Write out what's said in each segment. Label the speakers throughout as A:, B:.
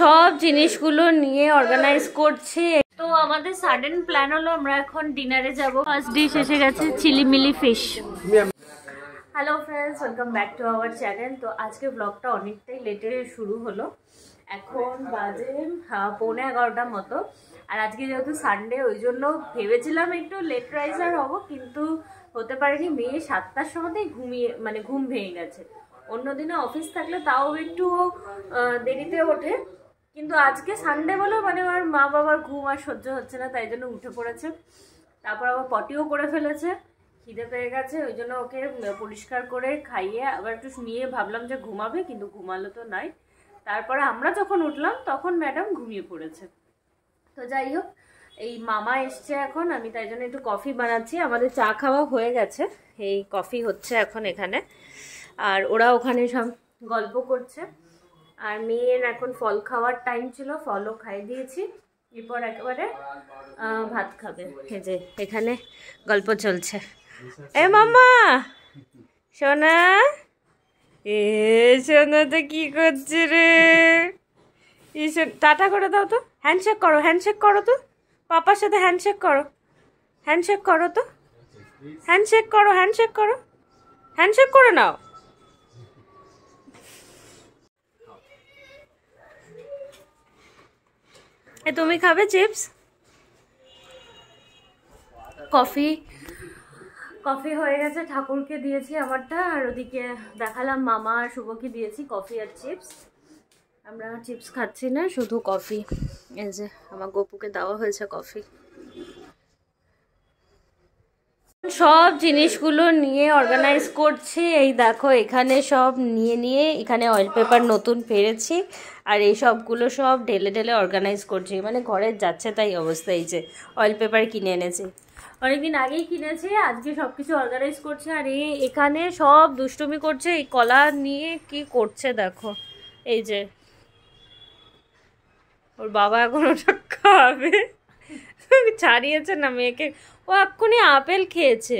A: সব জিনিসগুলো নিয়ে অর্গানাইজ করছি। তো আমাদের সাডেন প্ল্যান হলো আমরা এখন ডিনারে যাব। ফার্স্ট ডিশ এসে গেছে chilli fish. Hello friends, welcome back to our channel. তো আজকে ব্লগটা অনেকটাই লেটে শুরু হলো, এখন বাজে 11:15 মতো। আর আজকে যেহেতু সানডে, ওই জন্য ভেবেছিলাম একটু লেট রাইজার হব, কিন্তু হতে পারেনি। মেয়ে 7টার সময়তেই ঘুম ভেঙে গেছে। অন্যদিনে অফিস থাকলে তাও একটু দেরিতে ওঠে, কিন্তু আজকে সানডে বলে ওর মা বাবার ঘুম আর সহ্য হচ্ছে না, তাই জন্য উঠে পড়েছে। তারপর আবার পটিও করে ফেলেছে, খিদে পেয়ে গেছে, ওই জন্য ওকে পরিষ্কার করে খাইয়ে আবার একটু নিয়ে ভাবলাম যে ঘুমাবে, কিন্তু ঘুমালো তো নাই। তারপরে আমরা যখন উঠলাম তখন ম্যাডাম ঘুমিয়ে পড়েছে। তো যাই হোক, এই মামা এসছে এখন, আমি তাই জন্য একটু কফি বানাচ্ছি। আমাদের চা খাওয়া হয়ে গেছে, এই কফি হচ্ছে এখন এখানে, আর ওরা ওখানে সব গল্প করছে। আর মেয়ের এখন ফল খাওয়ার টাইম ছিল, ফলও খাই দিয়েছি। এরপর একেবারে ভাত খাবে। এই যে এখানে গল্প চলছে। এ মামা সোনা, সোনা তো কি করছে রে? টাটা করে দাও তো, হ্যান্ডশেক করো তো, পাপার সাথে হ্যান্ডশেক করো তো, হ্যান্ডশেক করে নাও। তুমি খাবে চিপস? কফি হয়ে গেছে, ঠাকুরকে দিয়েছি আমারটা, আর ওদিকে দেখালাম মামা আর শুভকে দিয়েছি কফি আর চিপস। আমরা চিপস খাচ্ছি না, শুধু কফি। এই যে আমার গপুকে দেওয়া হয়েছে কফি। সব জিনিসগুলো নিয়ে অর্গানাইজ করছি। এই দেখো এখানে সব নিয়ে এখানে অয়েল পেপার নতুন পেরেছি, আর এই সবগুলো সব ঢেলে অর্গানাইজ করছি। ঘরে যাচ্ছে তাই অবস্থা। এই যে অয়েল পেপার কিনে এনেছি, অনেকদিন আগেই কিনেছি, আজকে সব কিছু অর্গানাইজ করছে। আর এখানে সব দুষ্টুমি করছে, এই কলা নিয়ে কি করছে দেখো। এই যে ওর বাবা এখন ওটা খাবে, ছাড়িয়েছে না মেয়েকে, ও এক্ষুনি আপেল খেয়েছে।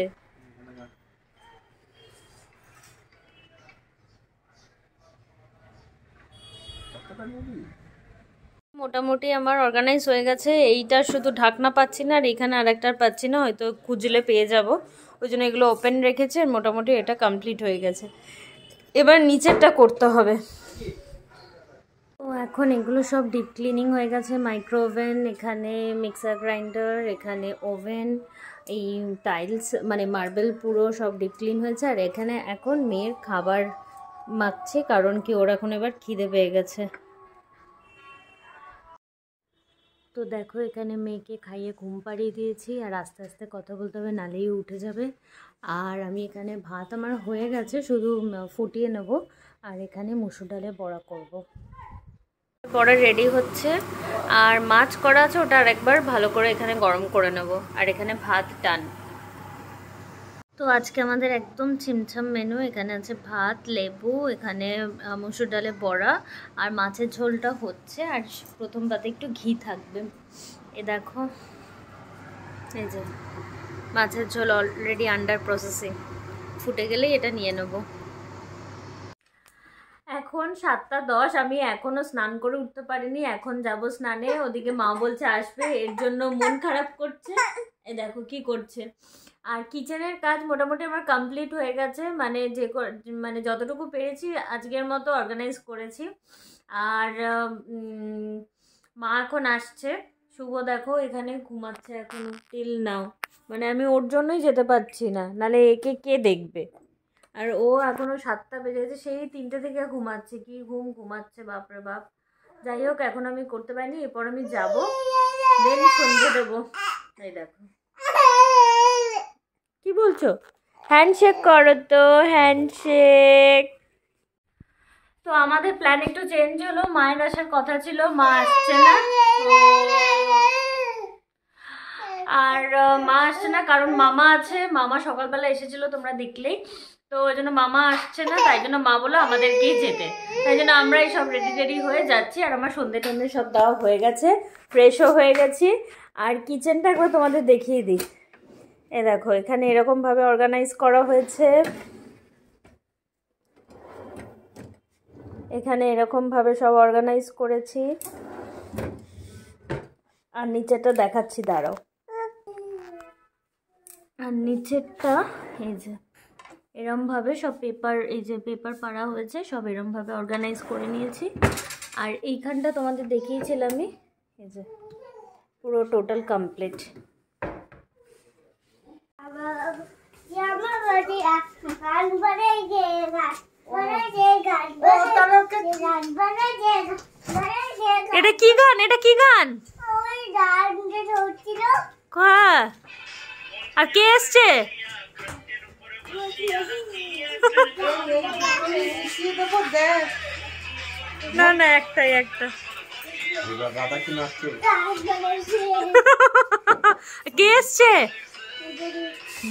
A: মোটামুটি আমার অর্গানাইজ হয়ে গেছে। এইটার শুধু ঢাকনা পাচ্ছি না, আর এখানে আরেকটার পাচ্ছি না, হয়তো খুঁজলে পেয়ে যাব, ওই জন্য এগুলো ওপেন রেখেছে। মোটামুটি এটা কমপ্লিট হয়ে গেছে, এবার নিচেরটা করতে হবে। তো এখন এগুলো সব ডিপ ক্লিনিং হয়ে গেছে। মাইক্রো ওভেন, এখানে মিক্সার গ্রাইন্ডার, এখানে ওভেন, এই টাইলস মার্বেল পুরো সব ডিপ ক্লিন হয়েছে। আর এখানে এখন মেয়ের খাবার মাখছে, কারণ কি ওর এখন এবার খিদে পেয়ে গেছে। তো দেখো এখানে মেয়েকে খাইয়ে ঘুম পাড়িয়ে দিয়েছি, আর আস্তে আস্তে কথা বলতে হবে, নালেই উঠে যাবে। আর আমি এখানে ভাত আমার হয়ে গেছে, শুধু ফুটিয়ে নেব। আর এখানে মসুর ডালে বড়া করব। বড়া রেডি হচ্ছে, আর মাছ করা আছে, ওটা আরেকবার ভালো করে এখানে গরম করে নেব। আর এখানে ভাত ডান। তো আজকে আমাদের একদম ছিমছাম মেনু। এখানে আছে ভাত, লেবু, এখানে মসুর ডালে বড়া, আর মাছের ঝোলটা হচ্ছে। আর প্রথম পাতে একটু ঘি থাকবে। এ দেখো, এই যে মাছের ঝোল অলরেডি আন্ডার প্রসেসিং, ফুটে গেলেই এটা নিয়ে নেব। এখন 7:10, আমি এখনো স্নান করে উঠতে পারিনি, এখন যাব স্নানে। ওদিকে মা বলছে আসবে, এর জন্য মন খারাপ করছে। এ দেখো কি করছে। আর কিচেনের কাজ মোটামুটি আমার কমপ্লিট হয়ে গেছে, যতটুকু পেরেছি আজকের মতো অর্গানাইজ করেছি। আর মা এখন আসছে। শুভ দেখো এখানে ঘুমাচ্ছে এখনো টিল নাও, আমি ওর জন্যই যেতে পারছি না, নালে একে কে দেখবে। আর ও এখনো 7টা বেজে গেছে, সেই 3টে থেকে ঘুমাচ্ছে। কি ঘুমাচ্ছে বাপরে বাপ। যাই হোক, এখন আমি করতে পারিনি, এরপর আমি যাব, দেন সন্ধ্যে দেবো। এই দেখো কি বলছো, হ্যান্ডশেক করো তো, হ্যান্ডশেক। তো আমাদের প্ল্যান একটু চেঞ্জ হলো, মায়ের আসার কথা ছিল, মা আসছে না। আর মা আসছে না কারণ মামা আছে, মামা সকালবেলা এসেছিল তোমরা দেখলেই। তো ওই জন্য মামা আসছে না, তাই জন্য মা বললো আমাদেরকেই যেতে। তাই জন্য আমরা এই সব রেডি হয়ে যাচ্ছি। আর আমার সন্ধে টন্ধে সব দেওয়া হয়ে গেছে, ফ্রেশও হয়ে গেছি। আর কিচেনটা একবার তোমাদের দেখিয়ে দিই। এ দেখো এখানে এরকমভাবে অর্গানাইজ করা হয়েছে। এখানে এরকম ভাবে সব অর্গানাইজ করেছি। আর নিচেটা দেখাচ্ছি, দাঁড়াও। আর নিচেরটা এই যে এরম ভাবে সব পেপার, এই যে পেপার পাড়া হয়েছে, সব এরম ভাবে অর্গানাইজ করে নিয়েছি। আর এইখানটা তোমাদের দেখিয়েছিলামই, এই যে পুরো টোটাল কমপ্লিট। এটা কি গান? এটা কি গান? আর কে এসছে? না না, একটাই একটা। কে এসছে?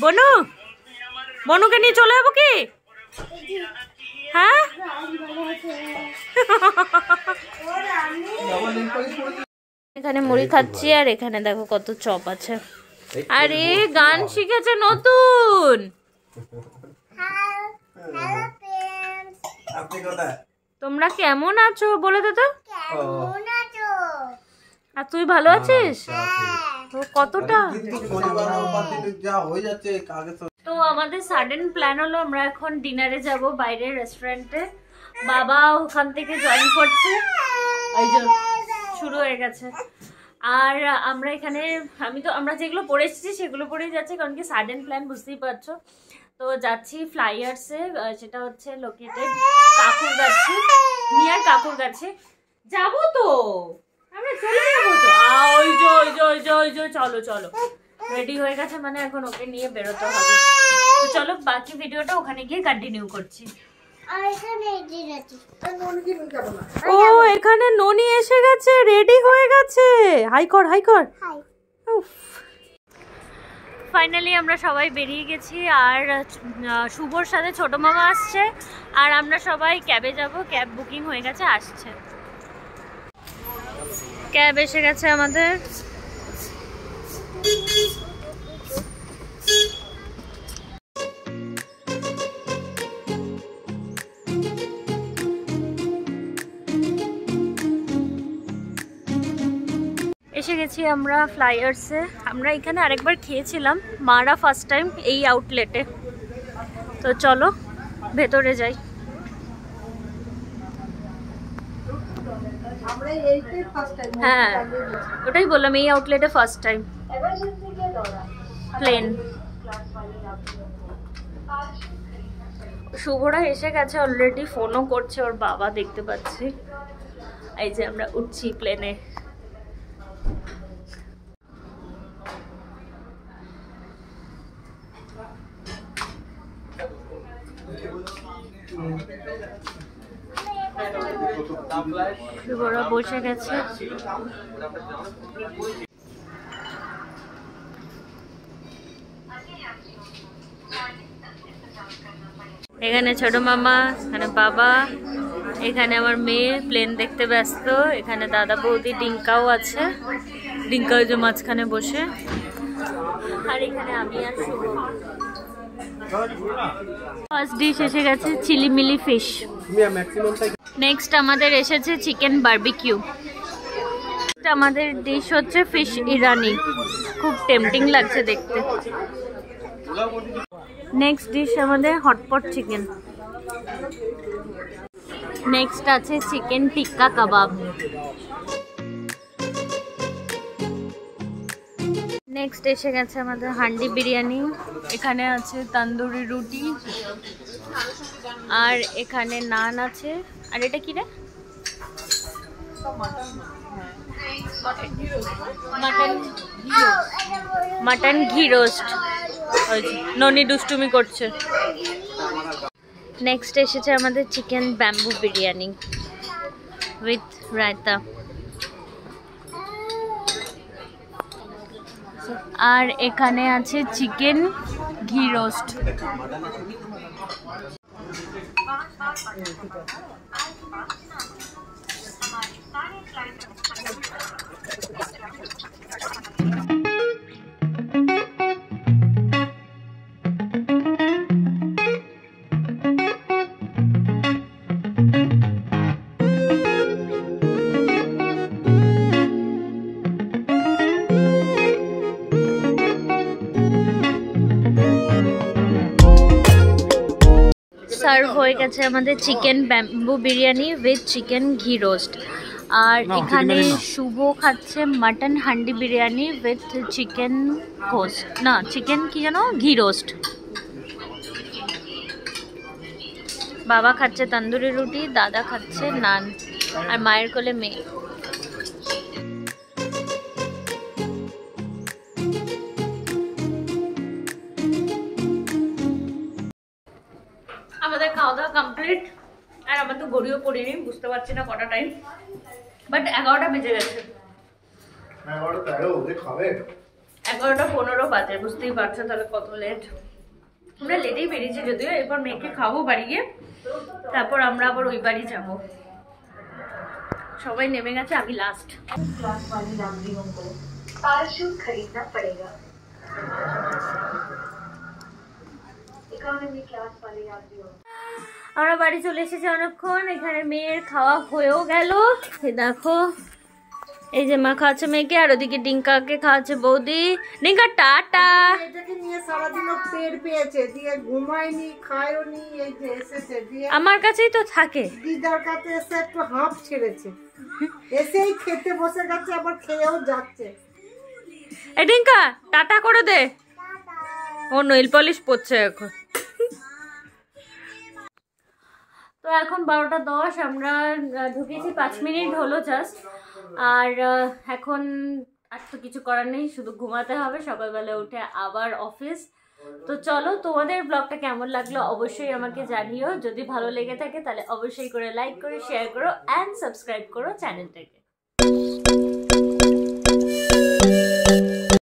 A: বনু? বনুকে নিয়ে চলে যাবো কি? হ্যাঁ, এখানে মুড়ি খাচ্ছি আর এখানে দেখো কত চপ আছে। আরে গান শিখেছে নতুন। তোমরা কেমন আছো বলে দে তো। আর তুই ভালো আছিস? তো কতটা? তো আমাদের সাডেন প্ল্যান হলো আমরা এখন ডিনারে যাব বাইরের রেস্টুরেন্টে। বাবা ওখান থেকে জয়েন করছে, ওই যে শুরু হয়ে গেছে। আর আমরা এখানে আমরা যেগুলো পরে এসেছি সেগুলো পরেই যাচ্ছি, কারণ কি সাডেন প্ল্যান, বুঝতেই পারছো। তো যাচ্ছি ফ্লাইয়ার্সে, সেটা হচ্ছে লোকেটেড কাকুরগাছি, নিয়ার কাকুরগাছি যাবো। তো আমরা চলে যাবো তো। ওই যে ওই যে ওই যে ওই যে চলো চলো, রেডি হয়ে গেছে, মানে এখন ওকে নিয়ে বেরোতে হবে। তো চলো বাকি ভিডিওটা ওখানে গিয়ে কন্টিনিউ করছি। ও এখানে ননি এসে গেছে, রেডি হয়ে গেছে। হাই কর, হাই কর। ফাইনালি আমরা সবাই বেরিয়ে গেছি। আর শুভর সাথে ছোট মামা আসছে। আর আমরা সবাই ক্যাবে যাব, ক্যাব বুকিং হয়ে গেছে, আসছে। ক্যাব এসে গেছে আমাদের। এসে গেছি আমরা ফ্লাইয়ার্সে। আমরা এখানে আরেকবার খেয়েছিলাম, মারা ফার্স্ট টাইম এই আউটলেটে। তো চলো ভেতরে যাই। হ্যাঁ ওটাই বললাম, এই আউটলেটে ফার্স্ট টাইম প্লেন। শুভরা এসে গেছে অলরেডি, ফোনও করছে ওর বাবা, দেখতে পাচ্ছি। এই যে আমরা উঠছি প্লেনে। শুভরা বসে গেছে। এখানে ছোট মামা, এখানে বাবা, এখানে আমার মেয়ে প্লেন দেখতে ব্যস্ত। এখানে দাদা বৌদি, ডিঙ্কাও আছে, ডিঙ্কা ওই যে মাঝখানে বসে। আর এখানে আমি আর শুভ। ফার্স্ট ডিশ এসে গেছে চিলি মিলি ফিশ। নেক্সট আমাদের এসেছে চিকেন বারবিকিউ। আমাদের ডিশ হচ্ছে ফিশ ইরানি, খুব টেম্পটিং লাগছে দেখতে। নেক্সট ডিশ আমাদের হটপট চিকেন। নেক্সট আছে চিকেন টিক্কা কাবাব। নেক্সট এসে গেছে আমাদের হান্ডি বিরিয়ানি। এখানে আছে তন্দুরি রুটি, আর এখানে নান আছে। আর এটা কি রে? মাটন ঘি রোস্ট। ননি দুষ্টুমি করছে। নেক্সট এসেছে আমাদের chicken bamboo biryani with raita. আর এখানে আছে চিকেন ঘি রোস্ট। সার্ভ হয়ে গেছে আমাদের chicken bamboo biryani with chicken ghee roast. আর এখানে শুভ খাচ্ছে mutton handi biryani with chicken ghost, না চিকেন কি যেন ঘি রোস্ট। বাবা খাচ্ছে তন্দুরি রুটি, দাদা খাচ্ছে নান, আর মায়ের কোলে মেয়ে। আমাদের খাওয়া দাওয়া কমপ্লিট, আর আমার তো গড়িও পড়িনি, বুঝতে পারছি না কটা টাইম, বাট 11টা বেজে গেছে। 11:15 বাজে, বুঝতেই পারছো তাহলে কত লেট। আমরা লেটেই বেরিয়েছি যদিও, এরপর মেয়েকে খাবো বাড়ি গিয়ে, তারপর আমরা আবার ওই বাড়ি যাবো। সবাই নেমে গেছে, আমি লাস্ট। আমরা বাড়ি চলে এসেছি অনেকক্ষণ, এখানে মেয়ের খাওয়া হয়েও গেল। দেখো এই যে মা খাওয়াচ্ছে মেয়েকে, আর ওদিকে ডিঙ্কাকে খাওয়াচ্ছে বৌদি। ডিঙ্কা টাটা।
B: এটাকে নিয়ে সারাদিন পেট পেয়েছে, দিয়ে ঘুমায়নি, খায়নি, এই যে এসেছে দিয়ে
A: আমার কাছেই তো থাকে।
B: দিদার কাছে এসে একটু হাঁপ ছেড়েছে, এসেই খেতে বসে গেছে, আবার খেয়েও যাচ্ছে।
A: এ ডিঙ্কা টাটা করে দে, ও নেল পলিশ পরছে এখন। তো এখন 12:10, আমরা ঢুকেছি 5 মিনিট হলো জাস্ট। আর এখন আর তো কিছু করার নেই, শুধু ঘুমাতে হবে, সকালবেলা উঠে আবার অফিস। তো চলো, তোমাদের ব্লগটা কেমন লাগলো অবশ্যই আমাকে জানিও। যদি ভালো লেগে থাকে তাহলে অবশ্যই করে লাইক করো, শেয়ার করো অ্যান্ড সাবস্ক্রাইব করো চ্যানেলটাকে।